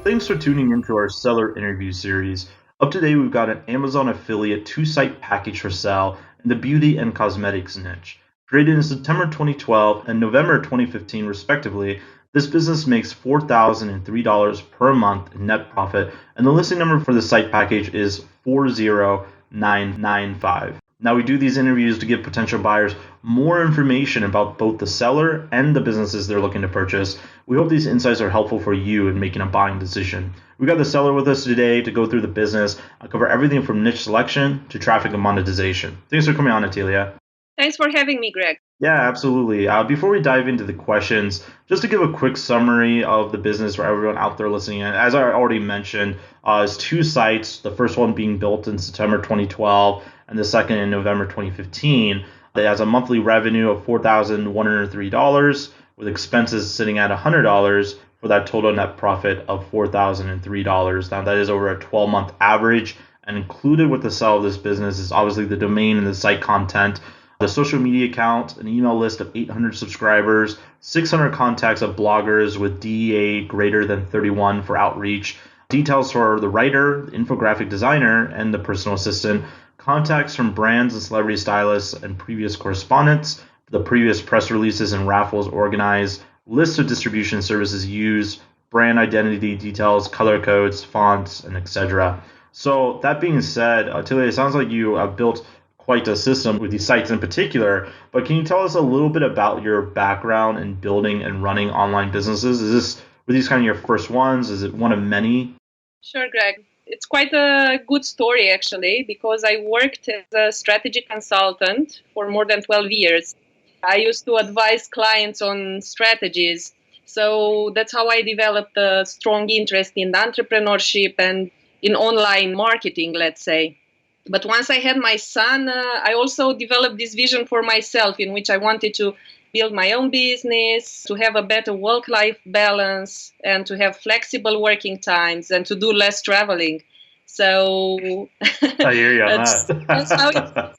Thanks for tuning into our seller interview series. Up today, we've got an Amazon affiliate two-site package for sale in the beauty and cosmetics niche. Created in September 2012 and November 2015, respectively, this business makes $4,003 per month in net profit, and the listing number for the site package is 40995. Now, we do these interviews to give potential buyers more information about both the seller and the businesses they're looking to purchase. We hope these insights are helpful for you in making a buying decision. We got the seller with us today to go through the business. I'll cover everything from niche selection to traffic and monetization. Thanks for coming on, Atilia. Thanks for having me, Greg. Yeah, absolutely. Before we dive into the questions, just to give a quick summary of the business for everyone out there listening in, as I already mentioned, is two sites, the first one being built in September 2012 and the second in November 2015. It has a monthly revenue of $4,103 with expenses sitting at $100 for that total net profit of $4,003. Now, that is over a 12-month average, and included with the sale of this business is obviously the domain and the site content, the social media account, an email list of 800 subscribers, 600 contacts of bloggers with DEA greater than 31 for outreach, details for the writer, the infographic designer, and the personal assistant, contacts from brands and celebrity stylists and previous correspondents, the previous press releases and raffles organized, list of distribution services used, brand identity details, color codes, fonts, and etc. So that being said, Tilly, it sounds like you have built quite a system with these sites in particular, but can you tell us a little bit about your background in building and running online businesses? Were these kind of your first ones? Is it one of many? Sure, Greg. It's quite a good story, actually, because I worked as a strategy consultant for more than 12 years. I used to advise clients on strategies. So that's how I developed a strong interest in entrepreneurship and in online marketing, let's say. But once I had my son, I also developed this vision for myself in which I wanted to build my own business, to have a better work-life balance, and to have flexible working times and to do less traveling. So I hear you on that.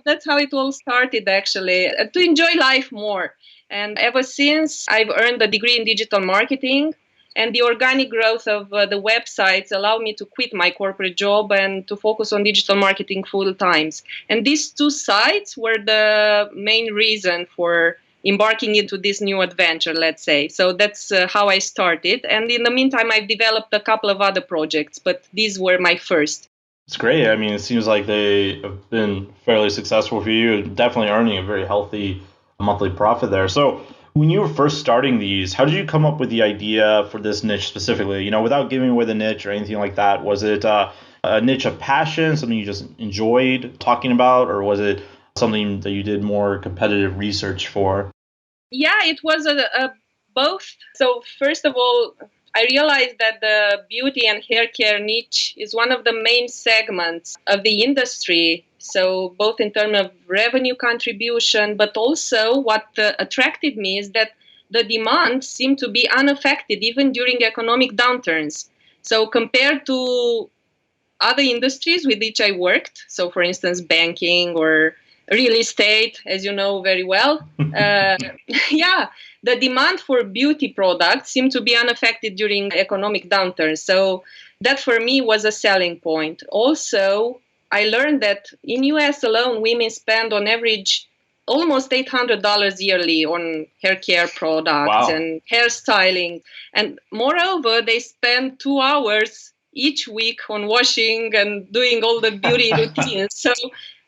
that's how it all started, actually, to enjoy life more. And ever since, I've earned a degree in digital marketing. And the organic growth of the websites allowed me to quit my corporate job and to focus on digital marketing full time. And these two sites were the main reason for embarking into this new adventure, let's say. So that's how I started. And in the meantime, I've developed a couple of other projects, but these were my first. It's great. I mean, it seems like they have been fairly successful for you, definitely earning a very healthy monthly profit there. So when you were first starting these, how did you come up with the idea for this niche specifically? Without giving away the niche or anything like that, was it a niche of passion, something you just enjoyed talking about, or was it something that you did more competitive research for? Yeah, it was a both. So first of all, I realized that the beauty and hair care niche is one of the main segments of the industry. So both in terms of revenue contribution, but also what attracted me is that the demand seemed to be unaffected even during economic downturns. So compared to other industries with which I worked, so for instance, banking or real estate, as you know very well, the demand for beauty products seemed to be unaffected during economic downturns. So that for me was a selling point. Also, I learned that in US alone, women spend on average almost $800 yearly on hair care products and hairstyling. And moreover, they spend 2 hours each week on washing and doing all the beauty routines. So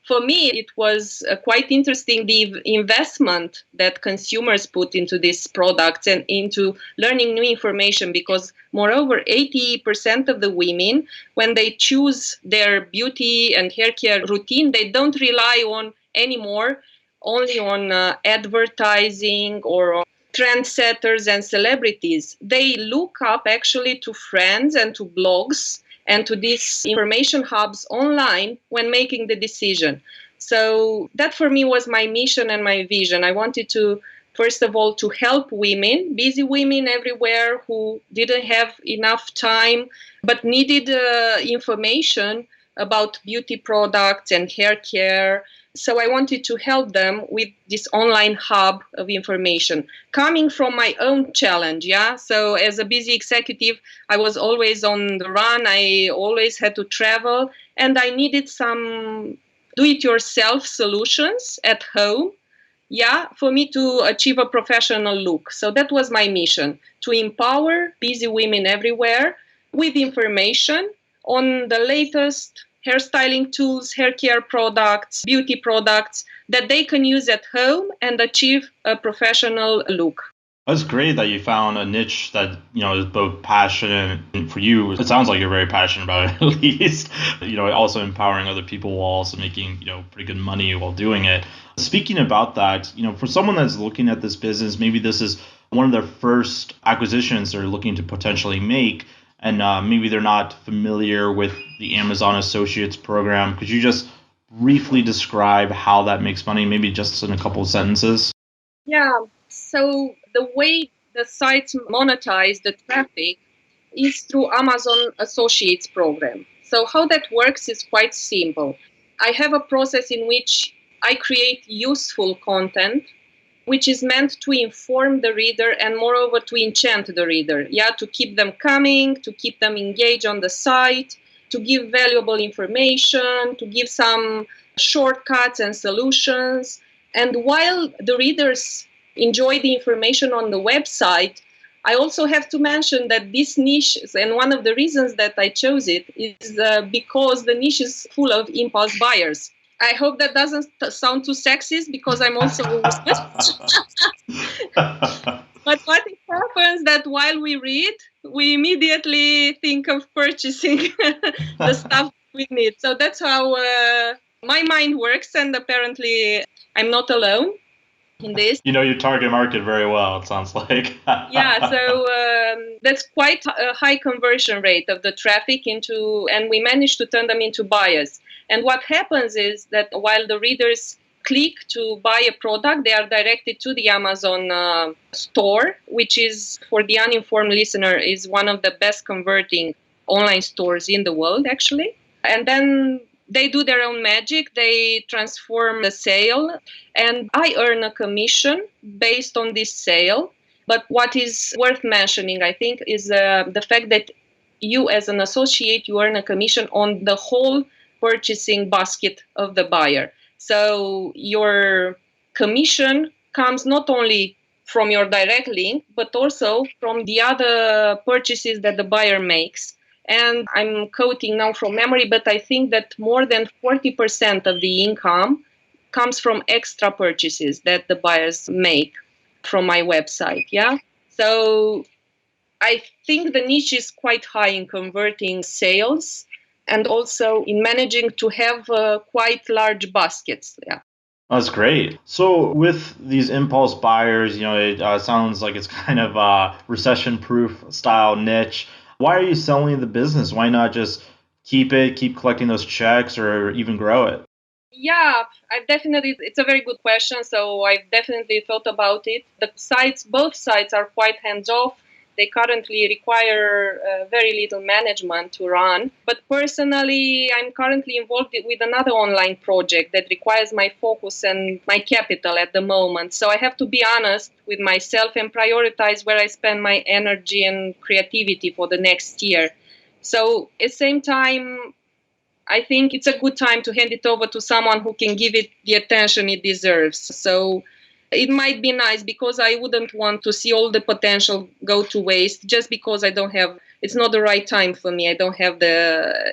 for me, it was quite interesting, the investment that consumers put into these products and into learning new information, because moreover, 80% of the women, when they choose their beauty and hair care routine, they don't rely on anymore only on advertising or on trendsetters and celebrities. They look up actually to friends and to blogs and to these information hubs online when making the decision. So that for me was my mission and my vision. I wanted to, first of all, to help women, busy women everywhere who didn't have enough time but needed information about beauty products and hair care. So I wanted to help them with this online hub of information coming from my own challenge. Yeah. So as a busy executive, I was always on the run. I always had to travel, and I needed some do-it-yourself solutions at home. Yeah, for me to achieve a professional look. So that was my mission, to empower busy women everywhere with information on the latest hairstyling tools, hair care products, beauty products that they can use at home and achieve a professional look. That's great that you found a niche that, is both passionate and for you. It sounds like you're very passionate about it at least. Also empowering other people while also making, pretty good money while doing it. Speaking about that, for someone that's looking at this business, maybe this is one of their first acquisitions they're looking to potentially make, and maybe they're not familiar with the Amazon Associates program. Could you just briefly describe how that makes money, maybe just in a couple of sentences? Yeah. So the way the sites monetize the traffic is through Amazon Associates program. So how that works is quite simple. I have a process in which I create useful content, which is meant to inform the reader and moreover to enchant the reader. Yeah, to keep them coming, to keep them engaged on the site, to give valuable information, to give some shortcuts and solutions. And while the readers enjoy the information on the website, I also have to mention that this niche, and one of the reasons that I chose it is because the niche is full of impulse buyers. I hope that doesn't sound too sexist because I'm also a But what happens that while we read, we immediately think of purchasing the stuff we need. So that's how my mind works, and apparently I'm not alone in this. You know your target market very well, it sounds like. Yeah, so that's quite a high conversion rate of the traffic into, and we managed to turn them into buyers. And what happens is that while the readers click to buy a product, they are directed to the Amazon store, which is, for the uninformed listener, is one of the best converting online stores in the world, actually. And then they do their own magic. They transform the sale, and I earn a commission based on this sale. But what is worth mentioning, I think, is the fact that you, as an associate, you earn a commission on the whole purchasing basket of the buyer. So your commission comes not only from your direct link, but also from the other purchases that the buyer makes. And I'm quoting now from memory, but I think that more than 40% of the income comes from extra purchases that the buyers make from my website. Yeah. So I think the niche is quite high in converting sales and also in managing to have quite large baskets. Yeah. That's great. So with these impulse buyers, it sounds like it's kind of a recession-proof style niche. Why are you selling the business? Why not just keep collecting those checks, or even grow it? Yeah, it's a very good question. So I've definitely thought about it. Both sites are quite hands off. They currently require very little management to run. But personally, I'm currently involved with another online project that requires my focus and my capital at the moment. So I have to be honest with myself and prioritize where I spend my energy and creativity for the next year. So at the same time, I think it's a good time to hand it over to someone who can give it the attention it deserves. So it might be nice because I wouldn't want to see all the potential go to waste just because it's not the right time for me. I don't have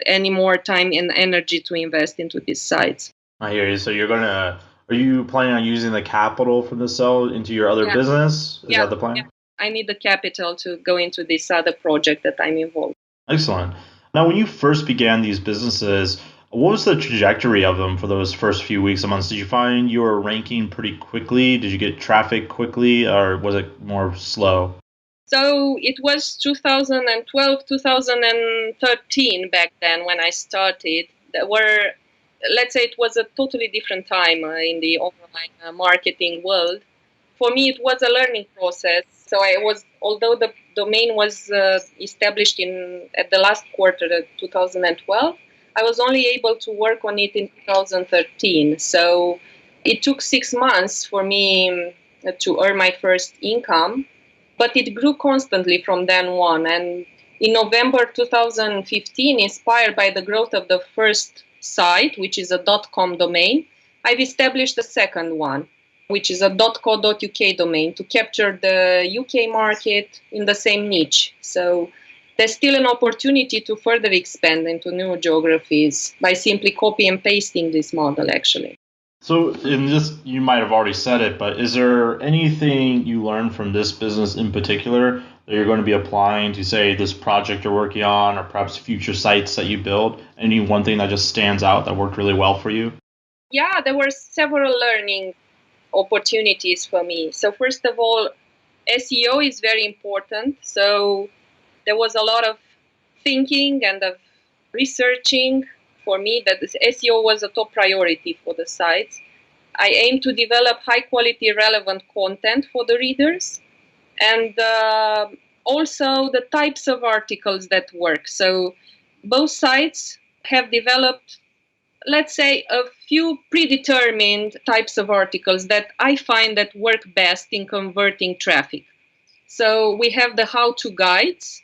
any more time and energy to invest into these sites. I hear you. So are you planning on using the capital from the sale into your other business? Is that the plan? Yeah. I need the capital to go into this other project that I'm involved. Excellent. Now, when you first began these businesses, what was the trajectory of them for those first few weeks and months? Did you find you were ranking pretty quickly? Did you get traffic quickly, or was it more slow? So it was 2012, 2013 back then when I started. Let's say it was a totally different time in the online marketing world. For me, it was a learning process. So although the domain was established at the last quarter of 2012, I was only able to work on it in 2013. So it took 6 months for me to earn my first income, but it grew constantly from then on. And in November 2015, inspired by the growth of the first site, which is a .com domain, I've established a second one, which is a .co.uk domain to capture the UK market in the same niche. So there's still an opportunity to further expand into new geographies by simply copy and pasting this model, actually. So, in this, you might have already said it, but is there anything you learned from this business in particular that you're going to be applying to, say, this project you're working on, or perhaps future sites that you build? Any one thing that just stands out that worked really well for you? Yeah, there were several learning opportunities for me. So, first of all, SEO is very important. So, there was a lot of thinking and of researching for me that this SEO was a top priority for the sites. I aim to develop high quality, relevant content for the readers, and also the types of articles that work. So both sites have developed, let's say, a few predetermined types of articles that I find that work best in converting traffic. So we have the how-to guides,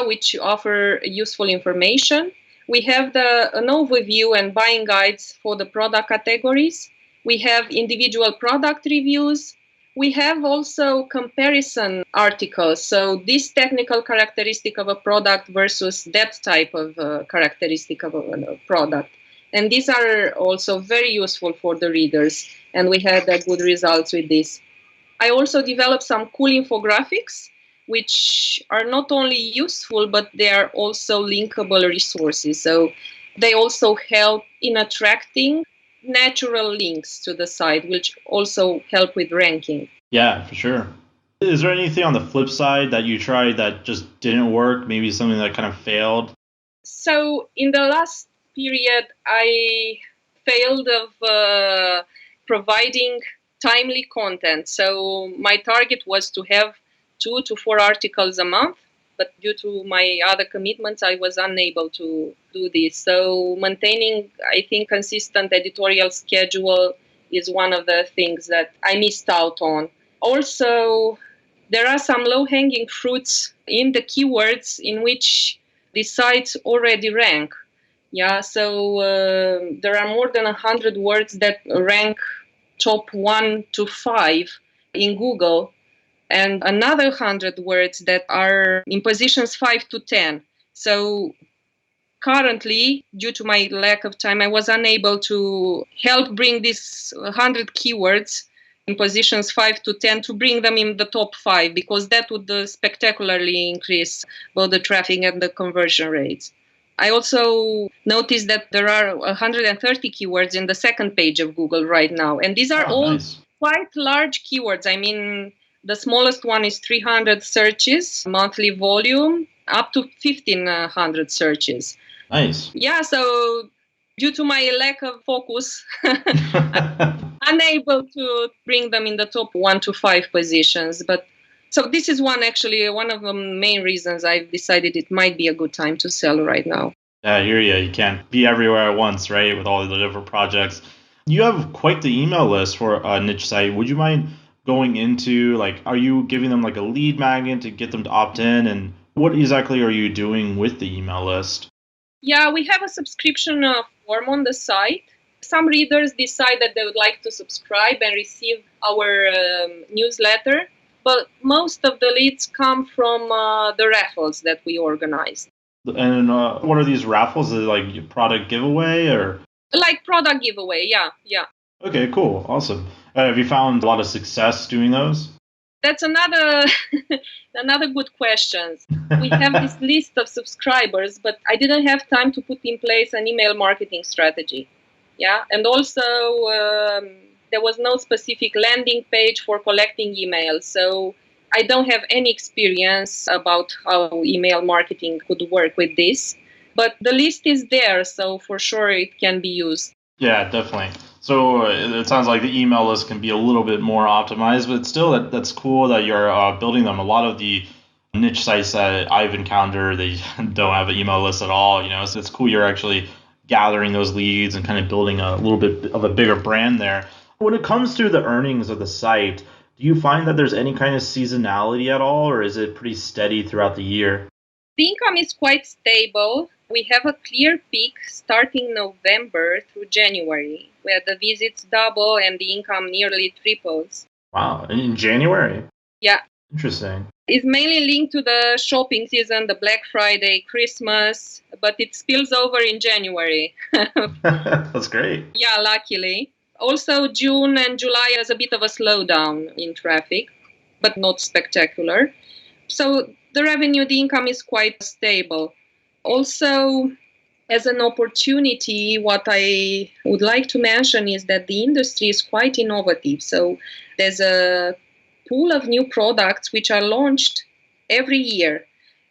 which offer useful information. We have an overview and buying guides for the product categories. We have individual product reviews. We have also comparison articles. So this technical characteristic of a product versus that type of characteristic of a product. And these are also very useful for the readers. And we had good results with this. I also developed some cool infographics, which are not only useful, but they are also linkable resources. So they also help in attracting natural links to the site, which also help with ranking. Yeah, for sure. Is there anything on the flip side that you tried that just didn't work? Maybe something that kind of failed? So in the last period, I failed of providing timely content. So my target was to have 2 to 4 articles a month, but due to my other commitments, I was unable to do this. So maintaining, I think, consistent editorial schedule is one of the things that I missed out on. Also, there are some low-hanging fruits in the keywords in which the sites already rank. So there are more than 100 words that rank top 1 to 5 in Google, and another 100 words that are in positions 5 to 10. So currently, due to my lack of time, I was unable to help bring these 100 keywords in positions 5 to 10 to bring them in the top 5, because that would spectacularly increase both the traffic and the conversion rates. I also noticed that there are 130 keywords in the second page of Google right now. And these are all Nice. quite large keywords. I mean, the smallest one is 300 searches, monthly volume, up to 1,500 searches. Nice. So due to my lack of focus, I'm unable to bring them in the top 1 to 5 positions. But so this is one of the main reasons I've decided it might be a good time to sell right now. Yeah, I hear you. You can't be everywhere at once, right? With all the different projects. You have quite the email list for a niche site. Would you mind going into, like, are you giving them like a lead magnet to get them to opt in? And what exactly are you doing with the email list? Yeah, we have a subscription form on the site. Some readers decide that they would like to subscribe and receive our newsletter, but most of the leads come from the raffles that we organize. And what are these raffles? Is it like product giveaway or? Like product giveaway, yeah. Okay, cool, awesome. Have you found a lot of success doing those? That's another good question. We have this list of subscribers, but I didn't have time to put in place an email marketing strategy. And also there was no specific landing page for collecting emails. So I don't have any experience about how email marketing could work with this. But the list is there, so for sure it can be used. Yeah, definitely. So it sounds like the email list can be a little bit more optimized, but still, that's cool that you're building them. A lot of the niche sites that I've encountered, they don't have an email list at all. So it's cool you're actually gathering those leads and kind of building a little bit of a bigger brand there. When it comes to the earnings of the site, do you find that there's any kind of seasonality at all, or is it pretty steady throughout the year? The income is quite stable. We have a clear peak starting November through January, where the visits double and the income nearly triples. Wow, in January? Yeah. Interesting. It's mainly linked to the shopping season, the Black Friday, Christmas, but it spills over in January. That's great. Yeah, luckily. Also, June and July is a bit of a slowdown in traffic, but not spectacular. So the revenue, the income is quite stable. Also, as an opportunity, what I would like to mention is that the industry is quite innovative. So there's a pool of new products which are launched every year.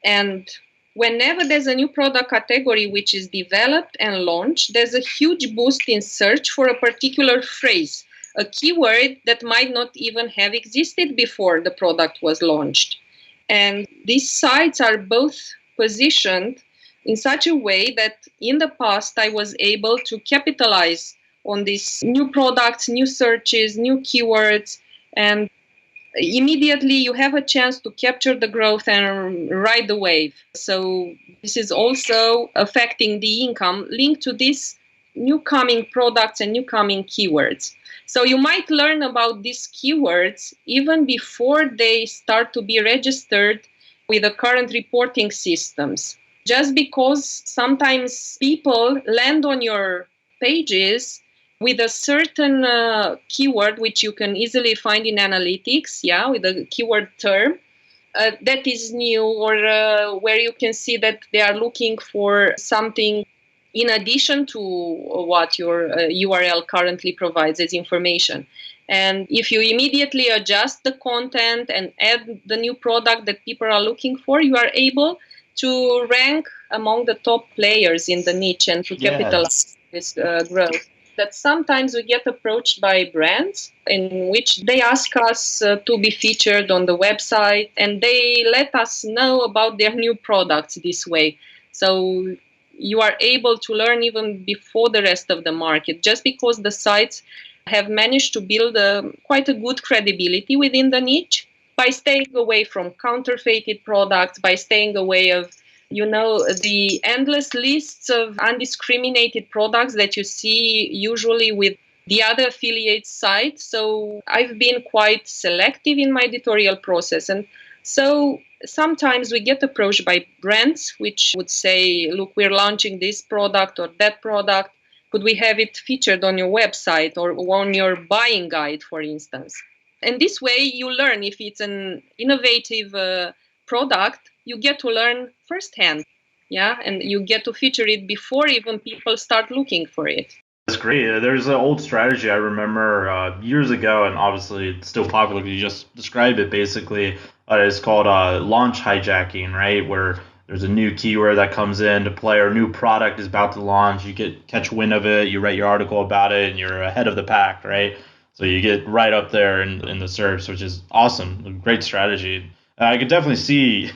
And whenever there's a new product category which is developed and launched, there's a huge boost in search for a particular phrase, a keyword that might not even have existed before the product was launched. And these sites are both positioned in such a way that in the past I was able to capitalize on these new products, new searches, new keywords, and immediately you have a chance to capture the growth and ride the wave. So this is also affecting the income linked to these new coming products and new coming keywords. So you might learn about these keywords even before they start to be registered with the current reporting systems. Just because sometimes people land on your pages with a certain keyword which you can easily find in analytics, yeah, with a keyword term that is new, or where you can see that they are looking for something in addition to what your URL currently provides as information. And if you immediately adjust the content and add the new product that people are looking for, you are able to rank among the top players in the niche and to capitalize this growth. That sometimes we get approached by brands in which they ask us to be featured on the website, and they let us know about their new products this way. So you are able to learn even before the rest of the market, just because the sites have managed to build quite a good credibility within the niche by staying away from counterfeited products, by staying away of the endless lists of undiscriminated products that you see usually with the other affiliate sites. So I've been quite selective in my editorial process. And so sometimes we get approached by brands which would say, look, we're launching this product or that product. Could we have it featured on your website or on your buying guide, for instance? And this way you learn if it's an innovative product, you get to learn firsthand. Yeah, and you get to feature it before even people start looking for it. That's great. There's an old strategy I remember years ago, and obviously it's still popular. You just described it basically. It's called launch hijacking, right? Where there's a new keyword that comes in to play, or a new product is about to launch. You catch wind of it, you write your article about it, and you're ahead of the pack, right? So you get right up there in the search, which is awesome. Great strategy. I could definitely see,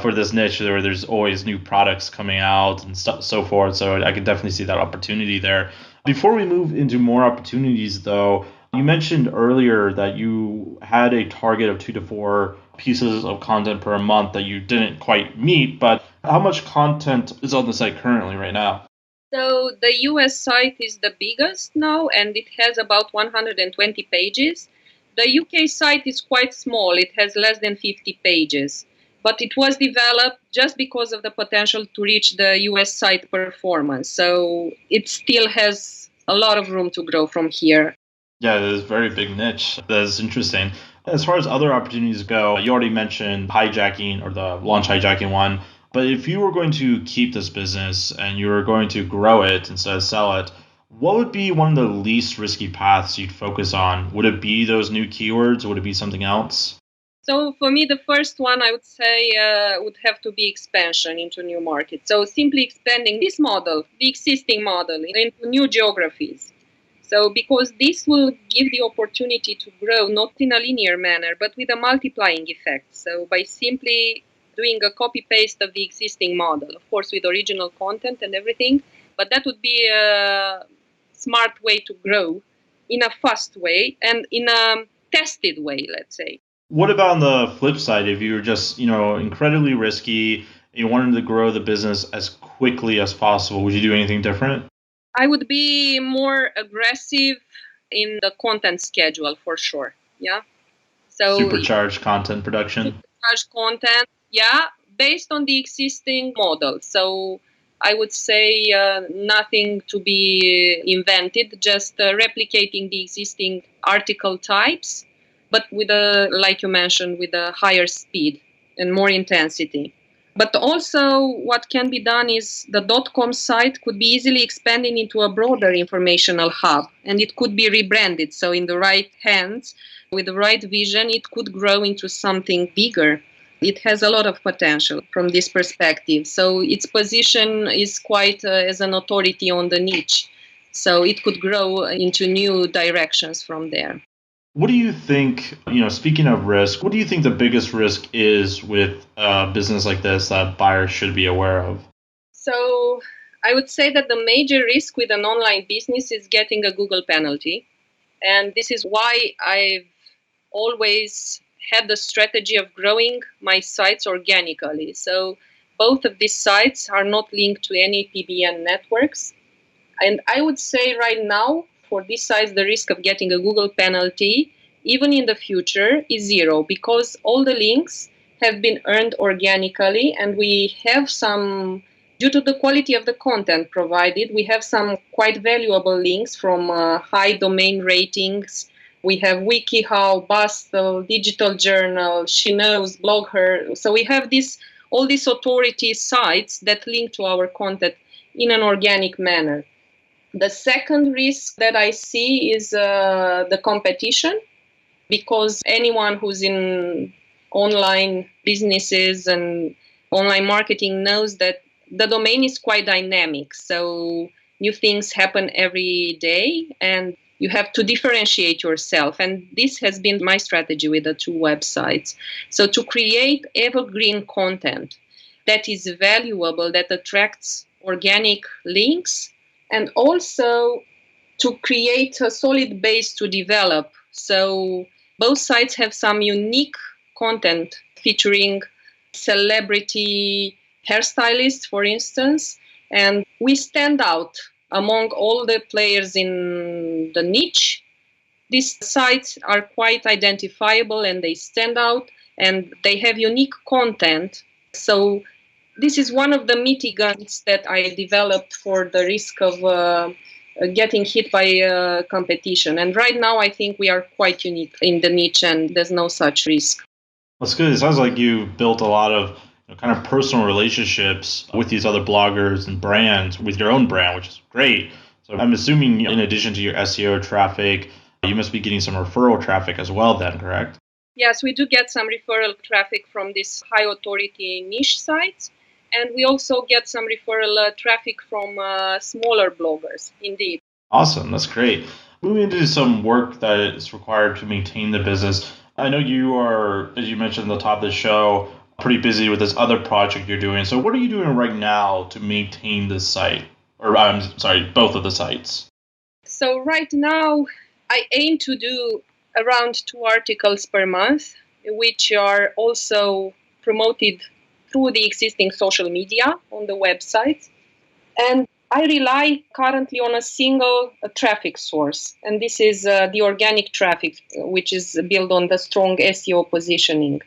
for this niche where there's always new products coming out and so forth. So I could definitely see that opportunity there. Before we move into more opportunities, though, you mentioned earlier that you had a target of 2 to 4 pieces of content per month that you didn't quite meet. But how much content is on the site currently right now? So the US site is the biggest now, and it has about 120 pages. The UK site is quite small. It has less than 50 pages. But it was developed just because of the potential to reach the US site performance. So it still has a lot of room to grow from here. Yeah, it is a very big niche. That's interesting. As far as other opportunities go, you already mentioned hijacking or the launch hijacking one. But if you were going to keep this business and you were going to grow it instead of sell it, what would be one of the least risky paths you'd focus on? Would it be those new keywords? Would it be something else? So for me, the first one I would say would have to be expansion into new markets. So simply expanding this model, the existing model, into new geographies. So because this will give the opportunity to grow not in a linear manner, but with a multiplying effect. So by simply doing a copy paste of the existing model, of course with original content and everything, But that would be a smart way to grow in a fast way and in a tested way, let's say. What about on the flip side? If you were just, incredibly risky, you wanted to grow the business as quickly as possible, would you do anything different? I would be more aggressive in the content schedule for sure. Yeah. So Supercharged content production? supercharged content, yeah, based on the existing model. So I would say nothing to be invented, just replicating the existing article types, but with a, like you mentioned, with a higher speed and more intensity. But also, what can be done is the .com site could be easily expanded into a broader informational hub, and it could be rebranded. So, in the right hands, with the right vision, it could grow into something bigger. It has a lot of potential from this perspective. So, its position is quite as an authority on the niche. So, it could grow into new directions from there. What do you think, speaking of risk, what do you think the biggest risk is with a business like this that buyers should be aware of? So I would say that the major risk with an online business is getting a Google penalty. And this is why I've always had the strategy of growing my sites organically. So both of these sites are not linked to any PBN networks. And I would say right now, for these sites, the risk of getting a Google penalty, even in the future, is zero because all the links have been earned organically, and we have some, due to the quality of the content provided, we have some quite valuable links from high domain ratings. We have WikiHow, Bustle, Digital Journal, She Knows, Blog Her. So we have all these authority sites that link to our content in an organic manner. The second risk that I see is the competition, because anyone who's in online businesses and online marketing knows that the domain is quite dynamic. So new things happen every day and you have to differentiate yourself. And this has been my strategy with the two websites. So to create evergreen content that is valuable, that attracts organic links, and also to create a solid base to develop. So both sites have some unique content featuring celebrity hairstylists, for instance, and we stand out among all the players in the niche. These sites are quite identifiable and they stand out and they have unique content. So this is one of the mitigants that I developed for the risk of getting hit by competition. And right now, I think we are quite unique in the niche and there's no such risk. That's good. It sounds like you built a lot of kind of personal relationships with these other bloggers and brands with your own brand, which is great. So I'm assuming in addition to your SEO traffic, you must be getting some referral traffic as well then, correct? Yes, we do get some referral traffic from these high authority niche sites. And we also get some referral traffic from smaller bloggers, indeed. Awesome. That's great. Moving into some work that is required to maintain the business. I know you are, as you mentioned at the top of the show, pretty busy with this other project you're doing. So what are you doing right now to maintain this site? Or I'm sorry, both of the sites. So right now, I aim to do around 2 articles per month, which are also promoted through the existing social media on the website. And I rely currently on a single traffic source, and this is the organic traffic, which is built on the strong SEO positioning.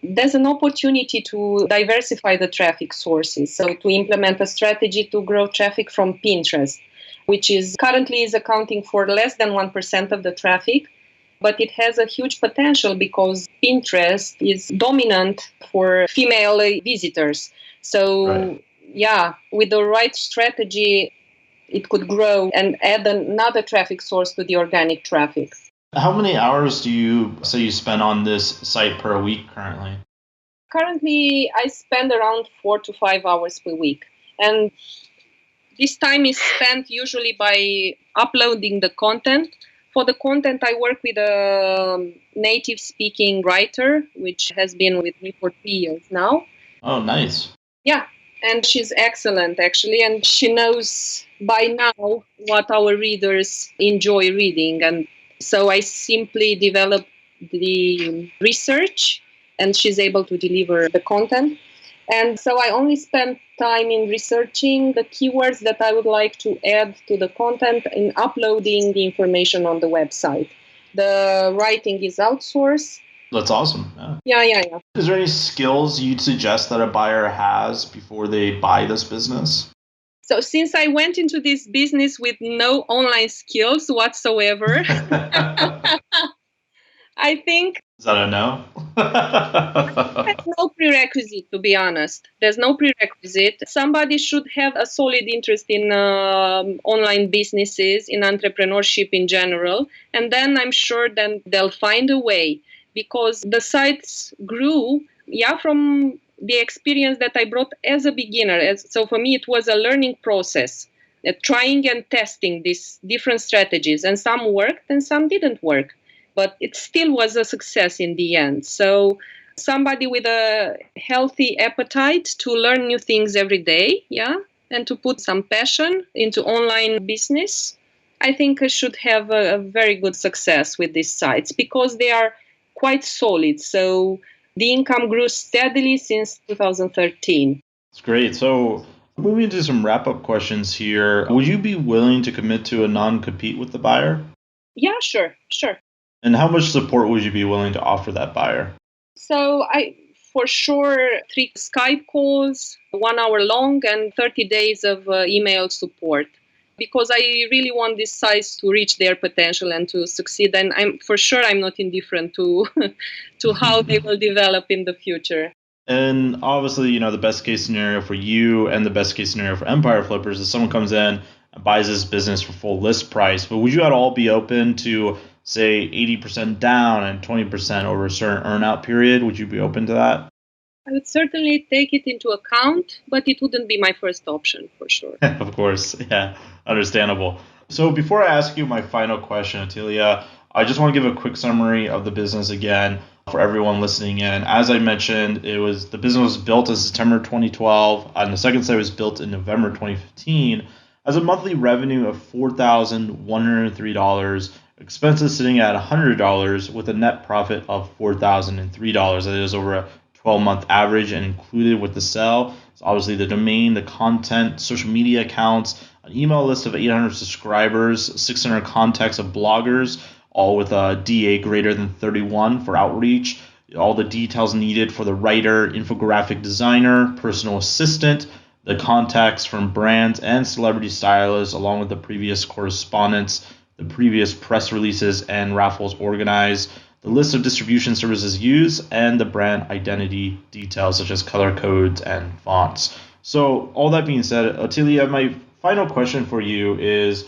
There's an opportunity to diversify the traffic sources, so to implement a strategy to grow traffic from Pinterest, which is currently is accounting for less than 1% of the traffic, but it has a huge potential because Pinterest is dominant for female visitors. So, Right. yeah, with the right strategy, it could grow and add another traffic source to the organic traffic. How many hours do you say you spend on this site per week currently? Currently, I spend around 4 to 5 hours per week. And this time is spent usually by uploading the content. For the content, I work with a native speaking writer, which has been with me for 3 years now. Oh, nice. Yeah, and she's excellent actually, and she knows by now what our readers enjoy reading. And so I simply developed the research, and she's able to deliver the content. And so I only spend time in researching the keywords that I would like to add to the content and uploading the information on the website. The writing is outsourced. That's awesome. Yeah. Yeah. Is there any skills you'd suggest that a buyer has before they buy this business? So since I went into this business with no online skills whatsoever, I think Is that a no? there's no prerequisite, to be honest. There's no prerequisite. Somebody should have a solid interest in online businesses, in entrepreneurship in general. And then I'm sure then they'll find a way, because the sites grew, from the experience that I brought as a beginner. So for me, it was a learning process, trying and testing these different strategies. And some worked and some didn't work, but it still was a success in the end. So somebody with a healthy appetite to learn new things every day, and to put some passion into online business, I think I should have a very good success with these sites, because they are quite solid. So the income grew steadily since 2013. That's great. So moving into some wrap-up questions here, would you be willing to commit to a non-compete with the buyer? Yeah, sure. And how much support would you be willing to offer that buyer? So for sure, 3 Skype calls, 1 hour long, and 30 days of email support, because I really want these sites to reach their potential and to succeed. And I'm not indifferent to to how they will develop in the future. And obviously, the best case scenario for you and the best case scenario for Empire Flippers is someone comes in and buys this business for full list price. But would you at all be open to, say, 80% down and 20% over a certain earnout period? Would you be open to that? I would certainly take it into account, but it wouldn't be my first option for sure. Of course. Yeah, understandable. So before I ask you my final question, Atilia, I just want to give a quick summary of the business again for everyone listening in. As I mentioned, the business was built in September 2012, and the second site was built in November 2015. Has a monthly revenue of $4,103, expenses sitting at $100, with a net profit of $4,003. That is over a 12-month average, and included with the sale is obviously the domain, the content, social media accounts, an email list of 800 subscribers, 600 contacts of bloggers, all with a DA greater than 31 for outreach, all the details needed for the writer, infographic designer, personal assistant, the contacts from brands and celebrity stylists, along with the previous correspondence, the previous press releases and raffles organized, the list of distribution services used, and the brand identity details such as color codes and fonts. So all that being said, Atilia, my final question for you is,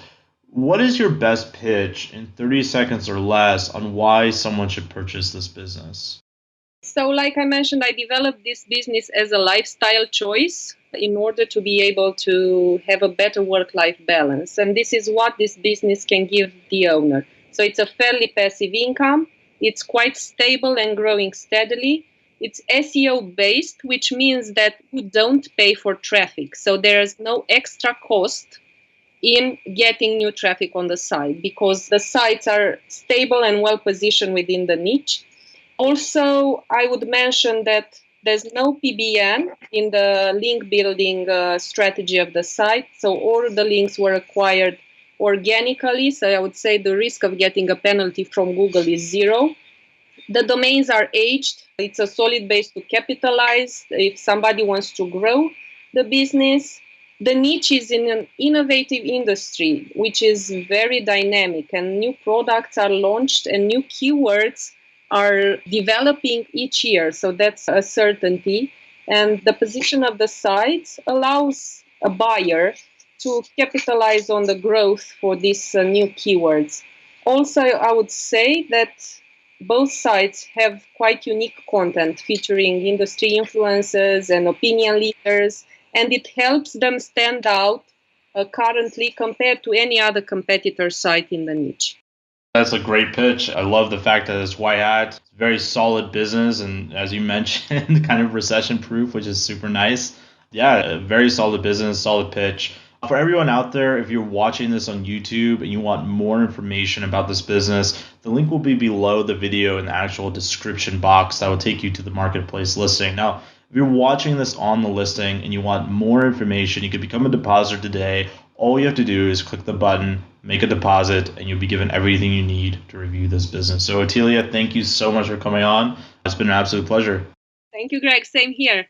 what is your best pitch in 30 seconds or less on why someone should purchase this business? So like I mentioned, I developed this business as a lifestyle choice in order to be able to have a better work-life balance. And this is what this business can give the owner. So it's a fairly passive income. It's quite stable and growing steadily. It's SEO based, which means that you don't pay for traffic. So there's no extra cost in getting new traffic on the site, because the sites are stable and well positioned within the niche. Also, I would mention that there's no PBN in the link building strategy of the site. So all the links were acquired organically. So I would say the risk of getting a penalty from Google is zero. The domains are aged. It's a solid base to capitalize if somebody wants to grow the business. The niche is in an innovative industry, which is very dynamic, and new products are launched and new keywords are developing each year. So that's a certainty. And the position of the site allows a buyer to capitalize on the growth for these new keywords. Also, I would say that both sites have quite unique content featuring industry influencers and opinion leaders, and it helps them stand out currently compared to any other competitor site in the niche. That's a great pitch. I love the fact that it's white hat. It's a very solid business, and as you mentioned, kind of recession proof, which is super nice. Yeah, a very solid business, solid pitch. For everyone out there, if you're watching this on YouTube and you want more information about this business, the link will be below the video in the actual description box that will take you to the marketplace listing. Now, if you're watching this on the listing and you want more information, you can become a depositor today. All you have to do is click the button, make a deposit, and you'll be given everything you need to review this business. So, Otelia, thank you so much for coming on. It's been an absolute pleasure. Thank you, Greg. Same here.